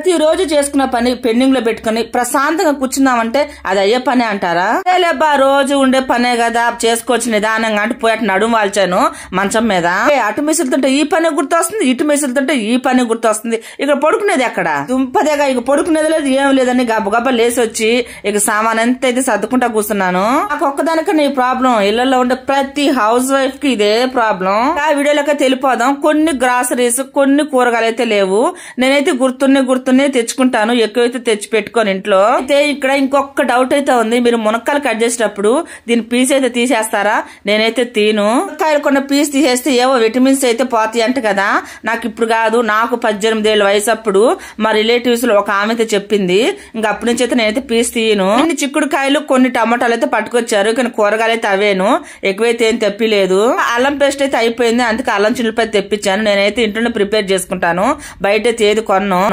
ప్రతి రోజు చేసుకున్న పని పెండింగ్ లో పెట్టుకుని ప్రశాంతంగా కూర్చున్నామంటే అది అయ్యే పనే అంటారా? లేబ్బా రోజు ఉండే పనే కదా చేసుకోవచ్చు నిదానంగా అంటే పోయి నడుము వాల్చాను మంచం మీద. అటు మిసులుతుంటే ఈ పని గుర్తొస్తుంది, ఇటు మిసులుతుంటే ఈ పని గుర్తొస్తుంది. ఇక పడుకునేది ఎక్కడ దుంపదేగా, ఇక పడుకునేది లేదు ఏం లేదని గబ్బ లేసి వచ్చి ఇక సామాన్ ఎంత అయితే సర్దుకుంటా కూర్చున్నాను. నాకు ఒక్కదానికన్నా ఈ ప్రాబ్లం, ఇళ్లలో ఉండే ప్రతి హౌస్ వైఫ్ కి ఇదే ప్రాబ్లం. ఆ వీడియోలోకి తెలిపోదాం. కొన్ని గ్రాసరీస్ కొన్ని కూరగాయలు అయితే లేవు. నేనైతే గుర్తున్నే తెచ్చుకుంటాను, ఎక్కువైతే తెచ్చి పెట్టుకోను ఇంట్లో. అయితే ఇక్కడ ఇంకొక డౌట్ అయితే ఉంది. మీరు మునక్కాయలు కట్ చేసేటప్పుడు దీని పీస్ అయితే తీసేస్తారా? నేనైతే తీను. మునక్కాయలు కొన్న పీస్ తీసేస్తే ఏవో విటమిన్స్ అయితే పోతాయి అంట కదా. నాకు ఇప్పుడు కాదు, నాకు 18 ఏళ్ళ వయసు అప్పుడు మా రిలేటివ్స్ లో ఒక ఆమె అయితే చెప్పింది. ఇంకా అప్పటి నుంచి అయితే నేనైతే పీస్ తీయను. కొన్ని చిక్కుడుకాయలు కొన్ని టమాటాలు అయితే పట్టుకొచ్చారు, కానీ కూరగాయలు అయితే అవేను, ఎక్కువైతే ఏం తెప్పిలేదు. అల్లం పేస్ట్ అయితే అయిపోయింది, అందుకే అల్లం చిల్లిపాయ తెప్పించాను. నేనైతే ఇంట్లోనే ప్రిపేర్ చేసుకుంటాను, బయట ఏది కొన్నాను.